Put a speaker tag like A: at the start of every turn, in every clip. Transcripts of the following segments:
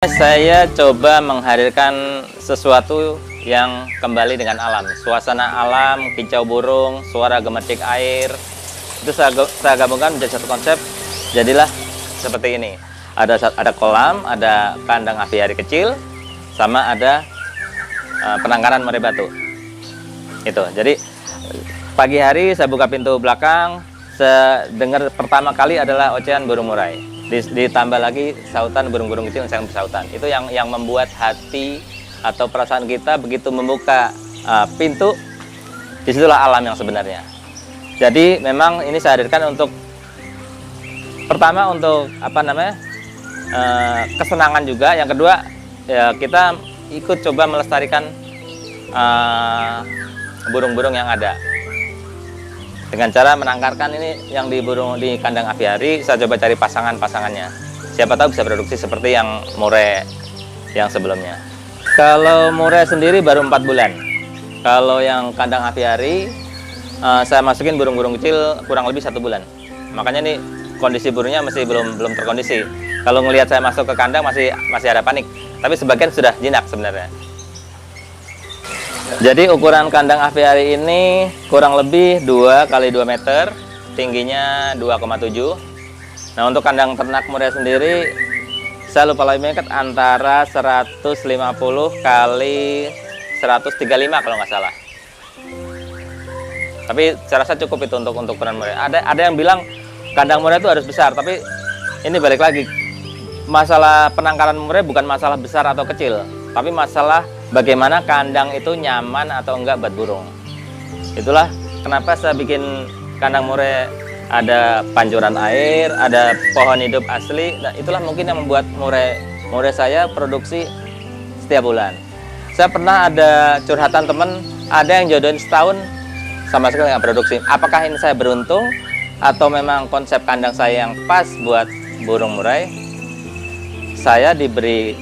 A: Saya coba menghadirkan sesuatu yang kembali dengan alam, suasana alam, kicau burung, suara gemetik air. Itu saya gabungkan menjadi satu konsep. Jadilah seperti ini. Ada kolam, ada kandang aviari kecil, sama ada penangkaran murai batu. Itu. Jadi pagi hari saya buka pintu belakang, saya dengar pertama kali adalah ocehan burung murai. Ditambah lagi sautan burung-burung kecil yang sedang bersautan. Itu yang membuat hati atau perasaan kita begitu membuka pintu, disitulah alam yang sebenarnya. Jadi memang ini saya hadirkan untuk pertama untuk kesenangan juga. Yang kedua ya kita ikut coba melestarikan burung-burung yang ada. Dengan cara menangkarkan ini yang di kandang aviari, saya coba cari pasangannya. Siapa tahu bisa produksi seperti yang murai yang sebelumnya. Kalau murai sendiri baru 4 bulan. Kalau yang kandang aviari, saya masukin burung-burung kecil kurang lebih 1 bulan. Makanya nih kondisi burungnya masih belum terkondisi. Kalau ngelihat saya masuk ke kandang masih ada panik. Tapi sebagian sudah jinak sebenarnya. Jadi ukuran kandang aviari ini kurang lebih 2 kali 2 meter, tingginya 2,7. Nah untuk kandang ternak murai sendiri, saya lupa lagi mengingat antara 150 kali 135 kalau nggak salah. Tapi saya rasa cukup itu untuk ukuran murai. Ada yang bilang kandang murai itu harus besar, tapi ini balik lagi. Masalah penangkaran murai bukan masalah besar atau kecil, tapi masalah bagaimana kandang itu nyaman atau enggak buat burung. Itulah kenapa saya bikin kandang murai ada pancuran air, ada pohon hidup asli. Nah, itulah mungkin yang membuat murai saya produksi setiap bulan. Saya pernah ada curhatan teman, ada yang jodohin setahun sama sekali nggak produksi. Apakah ini saya beruntung atau memang konsep kandang saya yang pas buat burung murai? Saya diberi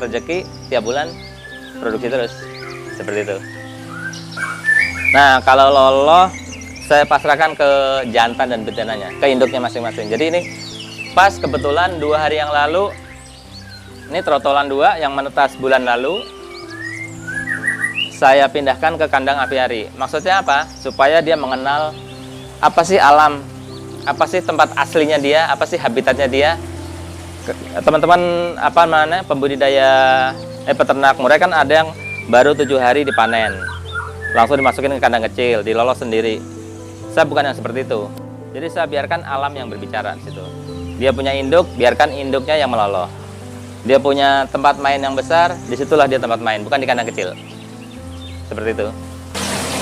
A: rezeki tiap bulan produksi terus seperti itu. Nah kalau loloh saya pasrahkan ke jantan dan betinanya, ke induknya masing-masing. Jadi ini pas kebetulan 2 hari yang lalu, ini trotolan 2 yang menetas bulan lalu, saya pindahkan ke kandang aviari. Maksudnya apa? Supaya dia mengenal apa sih alam, apa sih tempat aslinya dia, apa sih habitatnya dia. Teman-teman pembudidaya peternak murai kan ada yang baru 7 hari dipanen, langsung dimasukin ke kandang kecil, dilolos sendiri. Saya bukan yang seperti itu. Jadi saya biarkan alam yang berbicara di situ. Dia punya induk, biarkan induknya yang meloloh. Dia punya tempat main yang besar, disitulah dia tempat main, bukan di kandang kecil. Seperti itu.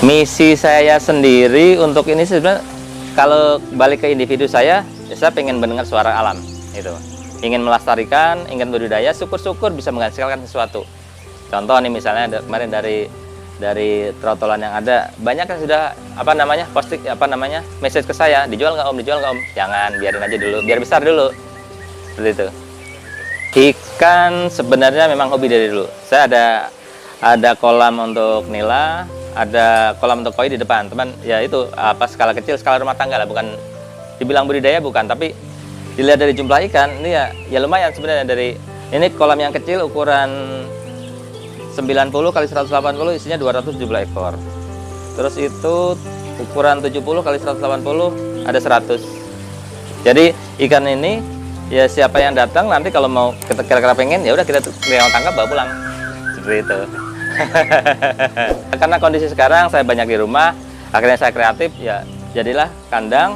A: Misi saya sendiri untuk ini sebenarnya, kalau balik ke individu saya pengen mendengar suara alam. Itu. Ingin melestarikan, ingin budidaya, syukur-syukur bisa menghasilkan sesuatu. Contoh nih misalnya kemarin dari trotolan yang ada, banyak yang sudah posting message ke saya, dijual nggak om? Jangan, biarin aja dulu, biar besar dulu. Seperti itu. Ikan sebenarnya memang hobi dari dulu. Saya ada kolam untuk nila, ada kolam untuk koi di depan. Teman, ya itu skala kecil, skala rumah tangga lah, bukan dibilang budidaya bukan, tapi dilihat dari jumlah ikan ini ya lumayan sebenarnya. Dari ini kolam yang kecil ukuran 90 kali 180 isinya 217 ekor. Terus itu ukuran 70 kali 180 ada 100. Jadi ikan ini ya siapa yang datang nanti kalau mau kira-kira pengen ya udah kita tangkap bawa pulang. Seperti itu. Karena kondisi sekarang saya banyak di rumah, akhirnya saya kreatif ya jadilah kandang,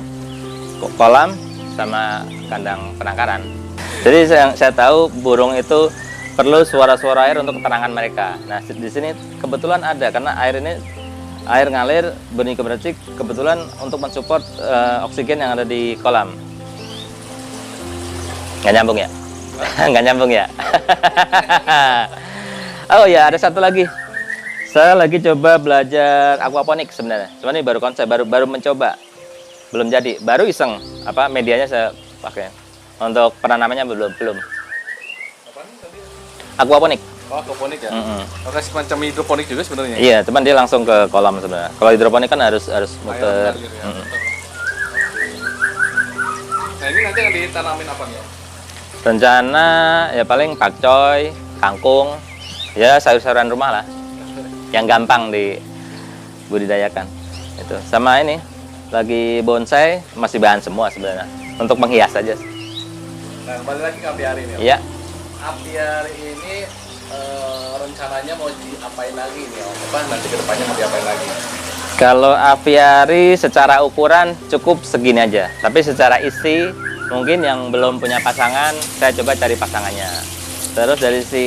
A: kolam sama kandang penangkaran. Jadi saya tahu burung itu perlu suara-suara air untuk keterangan mereka. Nah di sini kebetulan ada, karena air ngalir, bunyi gemericik, kebetulan untuk mensupport oksigen yang ada di kolam. Nggak nyambung ya? Nggak nyambung ya? Oh ya, ada satu lagi. Saya lagi coba belajar aquaponik sebenarnya. Cuma ini baru konsep, baru mencoba. Belum jadi, baru iseng medianya saya pakai. Untuk penanamannya belum. Aquaponik.
B: Oh, aquaponik ya. Oke, semacam hidroponik juga sebenarnya.
A: Iya, cuman dia langsung ke kolam sebenarnya. Kalau hidroponik kan harus muter.
B: Ya. Nah, ini nanti akan ditanamin apa nih?
A: Rencana ya paling pakcoy, kangkung, ya sayur-sayuran rumah lah, yang gampang dibudidayakan. Itu sama ini lagi bonsai, masih bahan semua sebenarnya, untuk menghias saja.
B: Nah, kembali lagi ke apiari nih.
A: Iya.
B: Apiari ini rencananya mau diapain lagi nih Om? Apa nanti kedepannya mau diapain lagi?
A: Kalau apiari secara ukuran cukup segini aja, tapi secara isi mungkin yang belum punya pasangan, saya coba cari pasangannya. Terus dari si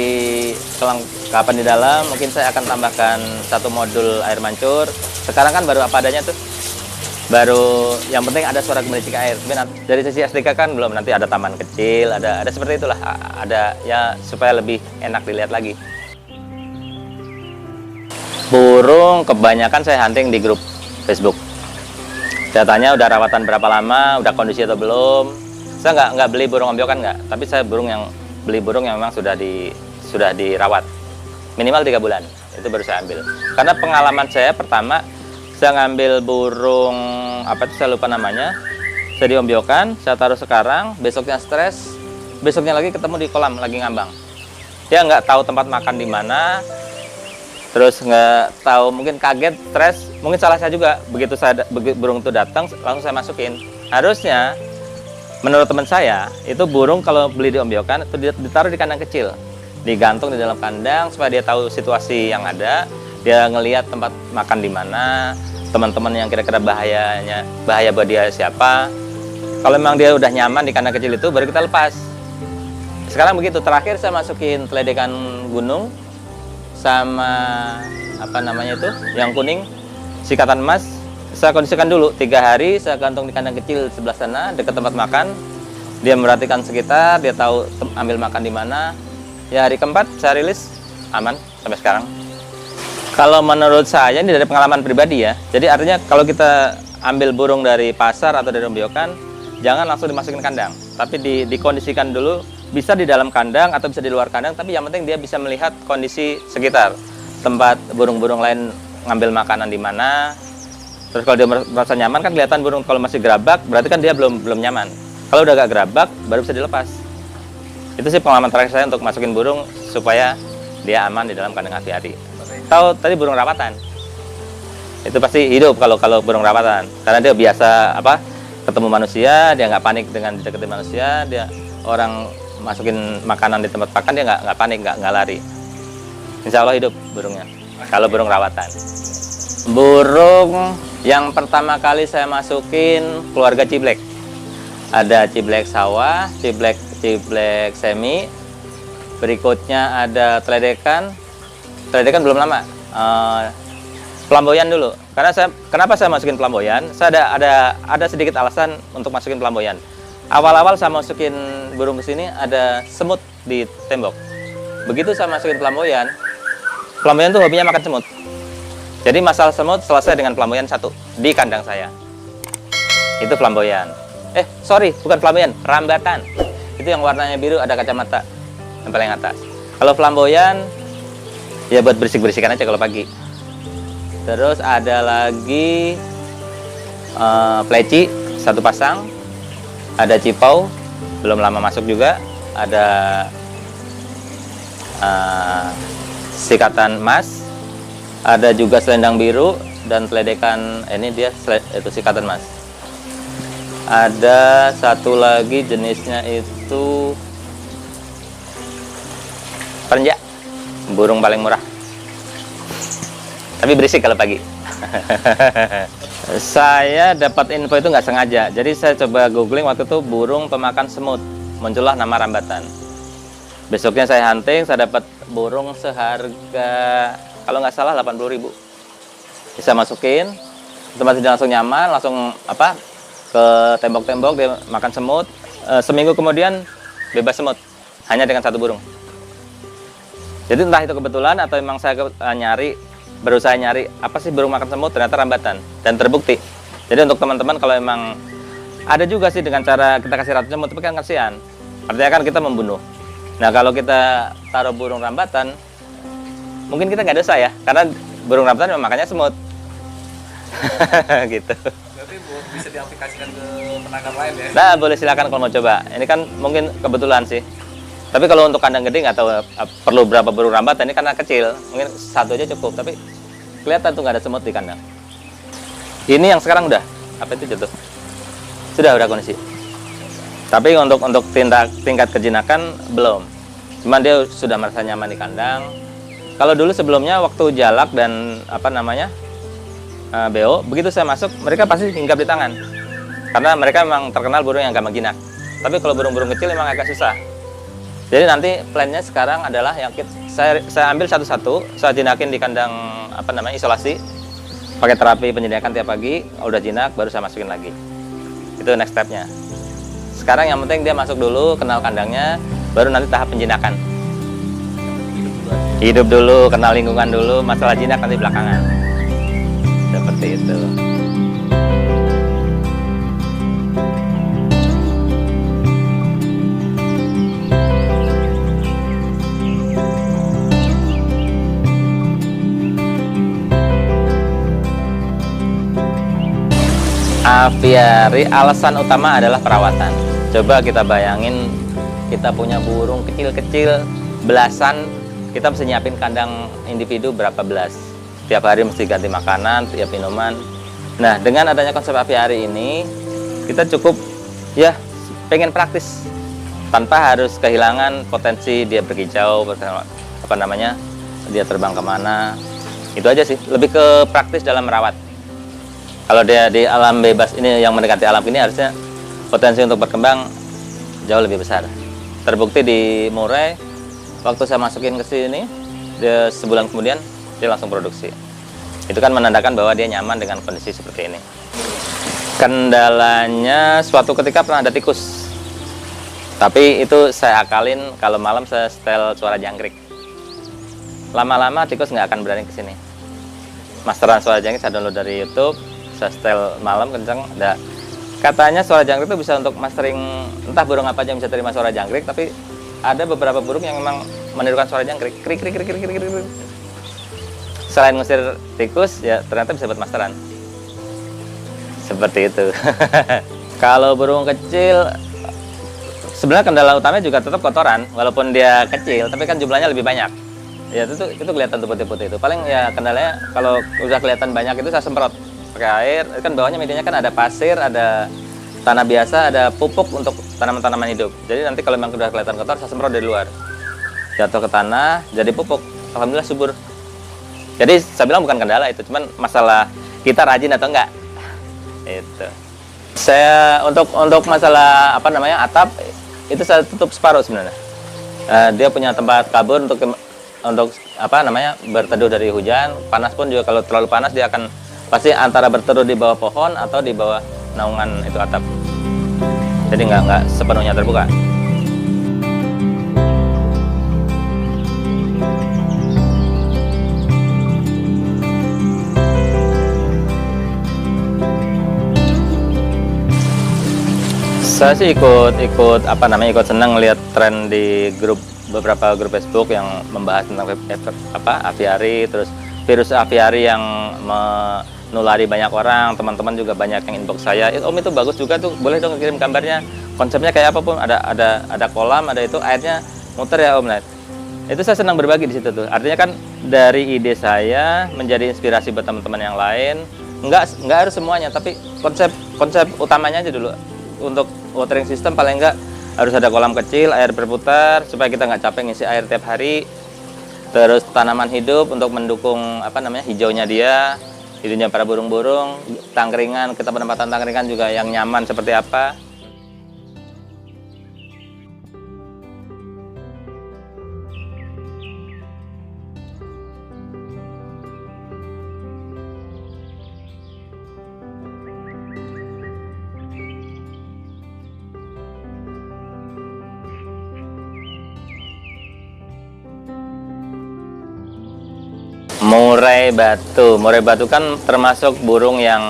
A: kelengkapan di dalam, mungkin saya akan tambahkan 1 modul air mancur. Sekarang kan baru apa adanya tuh, baru yang penting ada suara gemericik air. Tapi dari sisi SDK kan belum, nanti ada taman kecil, ada seperti itulah, ada ya supaya lebih enak dilihat lagi. Burung kebanyakan saya hunting di grup Facebook. Saya tanya udah rawatan berapa lama, udah kondisi atau belum. Saya nggak beli burung ombyokan nggak, tapi saya beli burung yang memang sudah dirawat minimal 3 bulan, itu baru saya ambil. Karena pengalaman saya pertama, saya ngambil burung apa itu saya lupa namanya, saya diombyokan, saya taruh sekarang, besoknya stres, besoknya lagi ketemu di kolam lagi ngambang. Dia nggak tahu tempat makan di mana, terus nggak tahu, mungkin kaget, stres, mungkin salah saya juga. Begitu burung itu datang, langsung saya masukin. Harusnya menurut teman saya, itu burung kalau beli diombyokan itu ditaruh di kandang kecil, digantung di dalam kandang supaya dia tahu situasi yang ada, dia ngelihat tempat makan di mana, teman-teman yang kira-kira bahaya buat dia siapa. Kalau memang dia udah nyaman di kandang kecil itu, baru kita lepas. Sekarang begitu. Terakhir saya masukin teledekan gunung sama apa namanya itu, yang kuning, sikatan emas. Saya kondisikan dulu 3 hari, saya gantung di kandang kecil sebelah sana dekat tempat makan. Dia merhatikan sekitar, dia tahu ambil makan di mana. Ya hari keempat saya rilis, aman sampai sekarang. Kalau menurut saya ini dari pengalaman pribadi ya. Jadi artinya kalau kita ambil burung dari pasar atau dari ombyokan, jangan langsung dimasukin kandang, tapi dikondisikan dulu, bisa di dalam kandang atau bisa di luar kandang, tapi yang penting dia bisa melihat kondisi sekitar, tempat burung-burung lain ngambil makanan di mana. Terus kalau dia merasa nyaman kan kelihatan burung, kalau masih gerabak berarti kan dia belum nyaman. Kalau udah agak gerabak baru bisa dilepas. Itu sih pengalaman terakhir saya untuk masukin burung supaya dia aman di dalam kandang apiari. Tahu tadi burung rawatan. Itu pasti hidup kalau burung rawatan. Karena dia biasa ketemu manusia, dia nggak panik dengan deketin manusia, dia orang masukin makanan di tempat makan dia nggak panik, nggak lari. Insya Allah hidup burungnya. Kalau burung rawatan. Burung yang pertama kali saya masukin keluarga ciblek. Ada ciblek sawah, ciblek semi. Berikutnya ada teledekan. Teledekan belum lama. Pelamboyan dulu. Kenapa saya masukin pelamboyan? Saya ada sedikit alasan untuk masukin pelamboyan. Awal-awal saya masukin burung ke sini ada semut di tembok. Begitu saya masukin pelamboyan tuh hobinya makan semut. Jadi masalah semut selesai dengan pelamboyan 1 di kandang saya. Itu pelamboyan. Bukan pelamboyan, rambatan. Itu yang warnanya biru, ada kacamata yang paling atas. Kalau pelamboyan ya buat berisik-berisikan aja kalau pagi. Terus ada lagi pleci 1 pasang. Ada cipau, belum lama masuk juga. Ada sikatan emas. Ada juga selendang biru dan teledekan, ini dia itu sikatan emas. Ada 1 lagi jenisnya itu perenjak, burung paling murah. Tapi berisik kalau pagi. Saya dapat info itu nggak sengaja. Jadi saya coba googling waktu itu burung pemakan semut. Muncullah nama rambatan. Besoknya saya hunting, saya dapat burung seharga kalau nggak salah 80.000. Bisa masukin, tempat dia langsung nyaman, langsung ke tembok-tembok dia makan semut. Seminggu kemudian bebas semut, hanya dengan 1 burung. Jadi entah itu kebetulan atau memang saya berusaha nyari apa sih burung makan semut, ternyata rambatan dan terbukti. Jadi untuk teman-teman kalau memang ada juga sih dengan cara kita kasih racun semut, tapi kan kasihan. Artinya kan kita membunuh. Nah kalau kita taruh burung rambatan, mungkin kita nggak dosa ya, karena burung rambatan memang makannya semut. Gitu.
B: Berarti bisa diaplikasikan ke penangkar lain ya?
A: Nah, boleh silakan kalau mau coba. Ini kan mungkin kebetulan sih. Tapi kalau untuk kandang gede nggak tahu perlu berapa burung rambat. Ini karena kecil, mungkin satu aja cukup. Tapi kelihatan tuh nggak ada semut di kandang. Ini yang sekarang udah, apa itu jatuh? Udah kondisi. Tapi untuk tingkat kejinakan belum. Cuman dia sudah merasa nyaman di kandang. Kalau dulu sebelumnya waktu jalak dan apa namanya BO, begitu saya masuk mereka pasti hinggap di tangan. Karena mereka memang terkenal burung yang gampang jinak. Tapi kalau burung-burung kecil memang agak susah. Jadi nanti plannya sekarang adalah yang saya ambil satu-satu, saya jinakin di kandang apa namanya isolasi, pakai terapi penjinakan tiap pagi, udah jinak baru saya masukin lagi. Itu next stepnya. Sekarang yang penting dia masuk dulu, kenal kandangnya, baru nanti tahap penjinakan. Hidup dulu, kenal lingkungan dulu, masalah jinak nanti belakangan. Seperti itu. Aviari alasan utama adalah perawatan. Coba kita bayangin kita punya burung kecil-kecil belasan, kita mesti nyiapin kandang individu berapa belas. Tiap hari mesti ganti makanan, tiap minuman. Nah, dengan adanya konsep aviari ini, kita cukup ya pengen praktis tanpa harus kehilangan potensi dia berkicau, apa namanya, dia terbang kemana. Itu aja sih, lebih ke praktis dalam merawat. Kalau dia di alam bebas ini yang mendekati alam ini harusnya potensi untuk berkembang jauh lebih besar. Terbukti di Murai, waktu saya masukin ke sini, dia sebulan kemudian dia langsung produksi. Itu kan menandakan bahwa dia nyaman dengan kondisi seperti ini. Kendalanya suatu ketika pernah ada tikus. Tapi itu saya akalin kalau malam saya setel suara jangkrik. Lama-lama tikus nggak akan berani ke sini. Masteran suara jangkrik saya download dari YouTube. Saya setel malam kencang, katanya suara jangkrik itu bisa untuk mastering entah burung apa aja yang bisa terima suara jangkrik, tapi ada beberapa burung yang memang menirukan suara jangkrik, krik krik krik krik krik krik. Selain ngusir tikus, ya ternyata bisa buat masteran. Seperti itu. Kalau burung kecil, sebenarnya kendala utamanya juga tetap kotoran, walaupun dia kecil, tapi kan jumlahnya lebih banyak. Ya itu kelihatan tuh putih-putih itu. Paling ya kendalanya kalau udah kelihatan banyak itu saya semprot pakai air, kan bawahnya medianya kan ada pasir, ada tanah biasa, ada pupuk untuk tanaman-tanaman hidup. Jadi nanti kalau memang sudah kelihatan kotor, saya semprot dari luar. Jatuh ke tanah, jadi pupuk. Alhamdulillah subur. Jadi saya bilang bukan kendala itu, cuman masalah kita rajin atau enggak. Itu. Saya untuk masalah apa namanya atap itu saya tutup separuh sebenarnya. Dia punya tempat kabur untuk apa namanya berteduh dari hujan. Panas pun juga kalau terlalu panas dia akan pasti antara berteduh di bawah pohon atau di bawah naungan itu atap. Jadi nggak sepenuhnya terbuka. Saya sih ikut apa namanya ikut senang lihat tren di beberapa grup Facebook yang membahas tentang aviari, terus virus aviari yang menulari banyak orang. Teman-teman juga banyak yang inbox saya, Om itu bagus juga tuh, boleh dong kirim gambarnya, konsepnya kayak apapun, ada kolam, ada itu airnya muter ya Om. Nah, itu saya senang berbagi di situ tuh. Artinya kan dari ide saya menjadi inspirasi buat teman-teman yang lain. Nggak harus semuanya, tapi konsep utamanya aja dulu. Untuk watering system paling enggak harus ada kolam kecil, air berputar supaya kita nggak capek ngisi air tiap hari. Terus tanaman hidup untuk mendukung apa namanya hijaunya dia, hidupnya para burung-burung, tangkringan, kita penempatan tangkringan juga yang nyaman seperti apa. Murai batu kan termasuk burung yang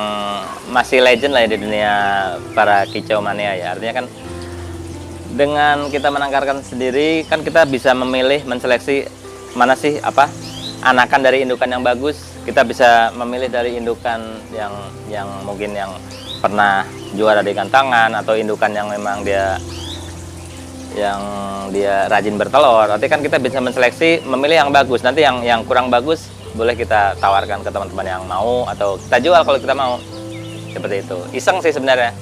A: masih legend lah ya di dunia para kicau mania ya. Artinya kan dengan kita menangkarkan sendiri kan kita bisa memilih, menseleksi mana sih anakan dari indukan yang bagus. kita bisa memilih dari indukan yang mungkin yang pernah juara di kantangan, atau indukan yang memang dia rajin bertelur. Nanti kan kita bisa menseleksi, memilih yang bagus. Nanti yang kurang bagus boleh kita tawarkan ke teman-teman yang mau, atau kita jual kalau kita mau. Seperti itu. Iseng sih sebenarnya.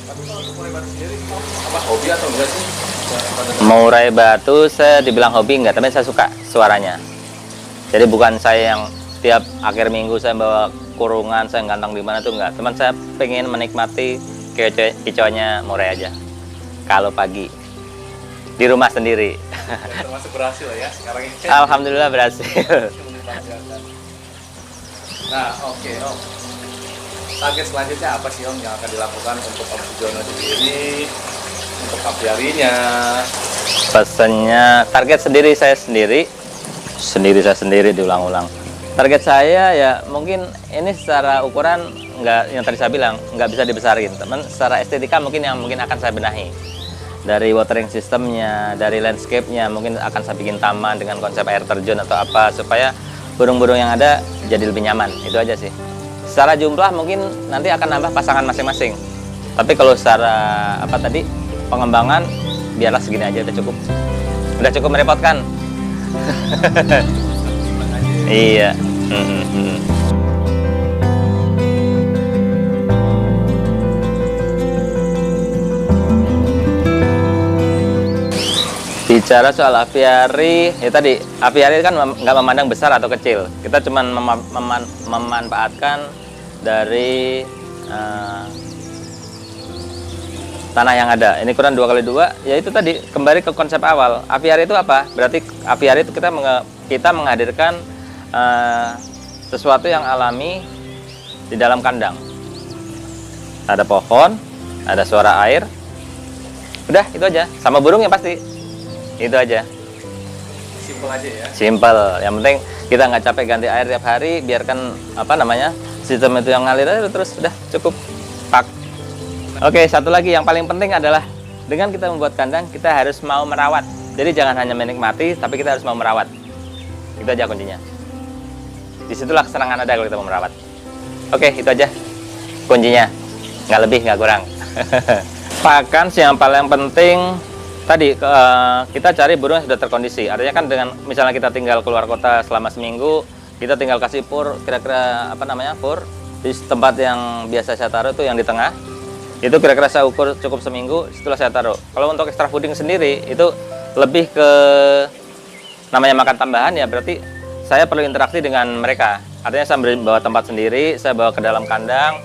B: Tapi kalau untuk murai batu sendiri, apa hobi atau enggak sih?
A: Murai batu saya dibilang hobi enggak, tapi saya suka suaranya. Jadi bukan saya yang tiap akhir minggu saya bawa kurungan, saya gantang di mana tuh enggak. Teman saya pengen menikmati kicauannya murai aja. Kalau pagi di rumah sendiri.
B: Termasuk berhasil ya sekarang ini.
A: Alhamdulillah berhasil.
B: Nah, oke Om. Target selanjutnya apa sih Om yang akan dilakukan untuk Om Sujono sendiri, untuk apiarinya?
A: Pesannya target saya sendiri diulang-ulang. Target saya ya mungkin ini secara ukuran nggak, yang tadi saya bilang nggak bisa dibesarin, teman. Secara estetika mungkin akan saya benahi. Dari watering systemnya, dari landscape-nya mungkin akan saya bikin taman dengan konsep air terjun atau apa, supaya burung-burung yang ada jadi lebih nyaman. Itu aja sih. Secara jumlah mungkin nanti akan nambah pasangan masing-masing. Tapi kalau secara pengembangan biarlah segini aja, udah cukup. Udah cukup merepotkan. Iya. Bicara soal apiari, ya tadi apiari kan nggak memandang besar atau kecil. Kita cuma memanfaatkan dari tanah yang ada. Ini ukuran 2x2, ya itu tadi kembali ke konsep awal. Apiari itu apa? Berarti apiari itu kita menghadirkan sesuatu yang alami di dalam kandang. Ada pohon, ada suara air. Udah, itu aja. Sama burungnya pasti. Itu aja.
B: Simpel aja ya.
A: Simpel. Yang penting kita nggak capek ganti air tiap hari, biarkan sistem itu yang ngalir aja terus, udah cukup. Pak. Oke, satu lagi yang paling penting adalah dengan kita membuat kandang, kita harus mau merawat. Jadi jangan hanya menikmati, tapi kita harus mau merawat. Itu aja kuncinya. Disitulah kesenangan ada kalau kita mau merawat. Oke, itu aja kuncinya. Nggak lebih, nggak kurang. Pakan yang paling penting tadi, kita cari burung yang sudah terkondisi. Artinya kan dengan misalnya kita tinggal keluar kota selama seminggu, kita tinggal kasih pur, kira-kira pur di tempat yang biasa saya taruh itu yang di tengah. Itu kira-kira saya ukur cukup seminggu, setelah saya taruh. Kalau untuk extra fooding sendiri, itu lebih ke namanya makan tambahan ya, berarti saya perlu interaksi dengan mereka. Artinya saya bawa tempat sendiri, saya bawa ke dalam kandang,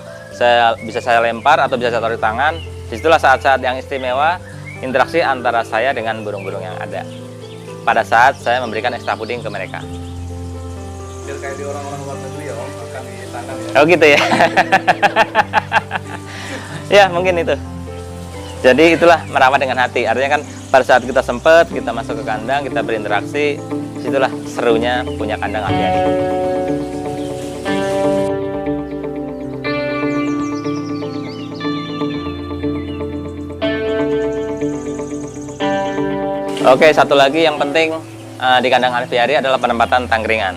A: bisa saya lempar atau bisa saya taruh di tangan. Disitulah saat-saat yang istimewa, interaksi antara saya dengan burung-burung yang ada. Pada saat saya memberikan extra fooding ke mereka.
B: Biar kayak di orang-orang luar negeri ya Om, makan di tangan ya.
A: Oh gitu ya. Ya mungkin itu. Jadi itulah merawat dengan hati. Artinya kan pada saat kita sempat, kita masuk ke kandang, kita berinteraksi, situlah serunya punya kandang apiari. Oke, satu lagi yang penting di kandang apiari adalah penempatan tangkringan.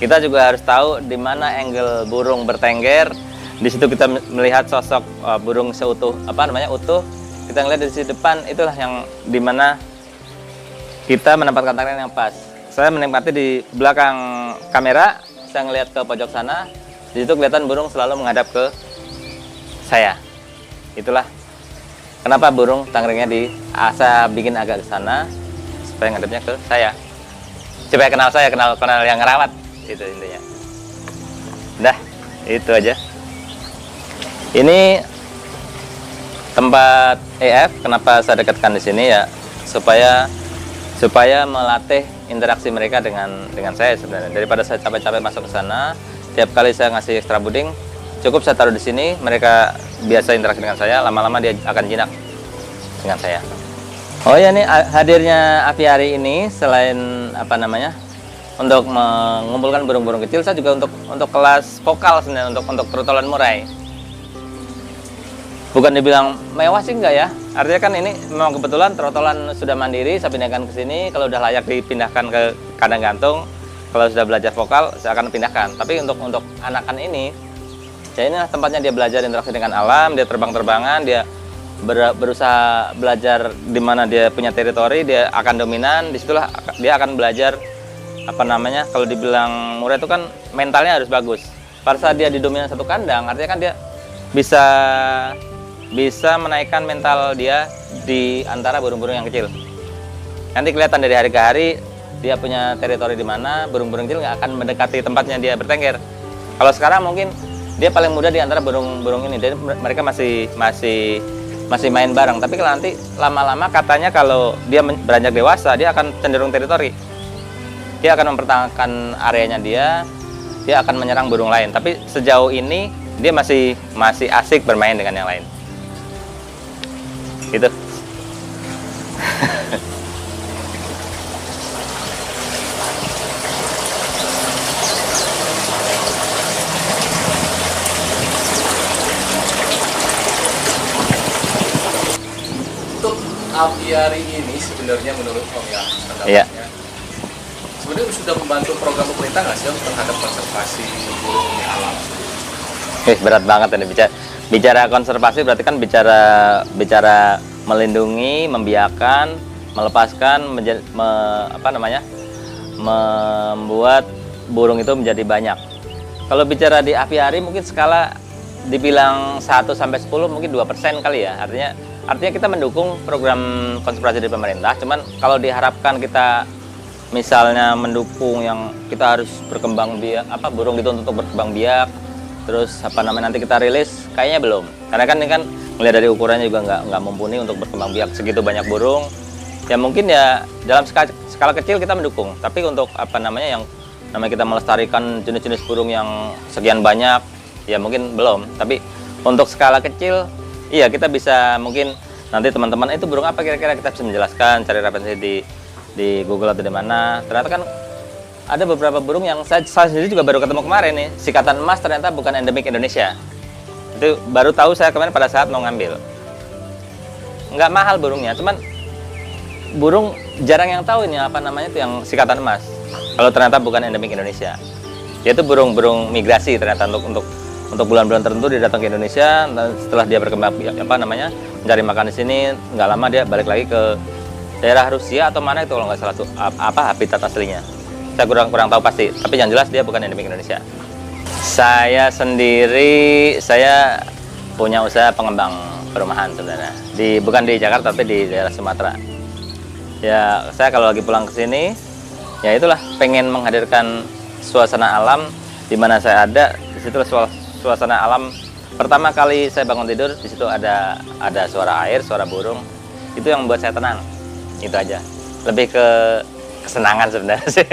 A: Kita juga harus tahu di mana angle burung bertengger. Di situ kita melihat sosok burung seutuh, utuh. Kita ngelihat dari sisi depan, itulah yang dimana kita menempatkan tangkringan yang pas. Saya menikmati di belakang kamera, saya ngelihat ke pojok sana. Di situ kelihatan burung selalu menghadap ke saya. Itulah kenapa burung tangkringnya saya bikin agak ke sana, supaya ngadepnya ke saya. Supaya kenal saya, kenal yang ngerawat. Itu intinya. Udah, itu aja. Ini tempat EF, kenapa saya dekatkan di sini ya, supaya melatih interaksi mereka dengan saya sebenarnya. Daripada saya capek-capek masuk ke sana, tiap kali saya ngasih extra fooding, cukup saya taruh di sini, mereka biasa interaksi dengan saya, lama-lama dia akan jinak dengan saya. Oh ya, nih hadirnya apiari ini selain untuk mengumpulkan burung-burung kecil, saya juga untuk kelas vokal sebenarnya, untuk trotolan murai. Bukan dibilang mewah sih enggak ya, artinya kan ini memang kebetulan trotolan sudah mandiri, saya pindahkan ke sini, kalau udah layak dipindahkan ke kandang gantung, kalau sudah belajar vokal saya akan pindahkan. Tapi untuk anakan ini, ya inilah tempatnya dia belajar interaksi dengan alam, dia terbang-terbangan, dia berusaha belajar di mana dia punya teritori, dia akan dominan. Disitulah dia akan belajar apa namanya, kalau dibilang murid itu kan mentalnya harus bagus. Pada saat dia didominan satu kandang, artinya kan dia bisa menaikkan mental dia di antara burung-burung yang kecil. Nanti kelihatan dari hari ke hari dia punya teritori di mana, burung-burung kecil nggak akan mendekati tempatnya dia bertengger. Kalau sekarang mungkin dia paling muda di antara burung-burung ini, jadi mereka masih main bareng. Tapi kalau nanti lama-lama katanya kalau dia beranjak dewasa, dia akan cenderung teritori. Dia akan mempertahankan areanya dia akan menyerang burung lain. Tapi sejauh ini dia masih asik bermain dengan yang lain. Gitu.
B: Untuk apiari ini sebenarnya menurut Om ya,
A: Iya.
B: pendapatnya, sebenarnya sudah membantu program pemerintah nggak sih Om terhadap konservasi burung di alam?
A: Berat banget ini bicara konservasi, berarti kan bicara melindungi, membiarkan, melepaskan, membuat burung itu menjadi banyak. Kalau bicara di apiari mungkin skala dibilang 1 sampai 10 mungkin 2% kali ya. Artinya kita mendukung program konservasi dari pemerintah. Cuman kalau diharapkan kita misalnya mendukung yang kita harus berkembang biak, burung dituntut untuk berkembang biak, terus nanti kita rilis, kayaknya belum. Karena kan ini kan melihat dari ukurannya juga nggak mumpuni untuk berkembang biak segitu banyak burung. Ya mungkin ya dalam skala kecil kita mendukung. Tapi untuk yang namanya kita melestarikan jenis-jenis burung yang sekian banyak, ya mungkin belum. Tapi untuk skala kecil, iya kita bisa, mungkin nanti teman-teman itu burung apa kira-kira, kita bisa menjelaskan, cari referensi di Google atau di mana. Ternyata kan ada beberapa burung yang saya sendiri juga baru ketemu kemarin nih. Sikatan emas ternyata bukan endemik Indonesia. Itu baru tahu saya kemarin pada saat mau ngambil. Nggak mahal burungnya, cuman burung jarang yang tahu ini itu yang sikatan emas. Kalau ternyata bukan endemik Indonesia. Yaitu burung-burung migrasi ternyata untuk bulan-bulan tertentu dia datang ke Indonesia, dan setelah dia berkembang mencari makan di sini, nggak lama dia balik lagi ke daerah Rusia atau mana itu kalau nggak salah habitat aslinya. Saya kurang tahu pasti, tapi yang jelas dia bukan endemik Indonesia. Saya sendiri punya usaha pengembang perumahan sebenarnya. Bukan di Jakarta tapi di daerah Sumatera. Ya, saya kalau lagi pulang ke sini, ya itulah pengen menghadirkan suasana alam di mana saya ada. Di situ suasana alam pertama kali saya bangun tidur, di situ ada suara air, suara burung. Itu yang membuat saya tenang. Itu aja. Lebih ke kesenangan sebenarnya sih.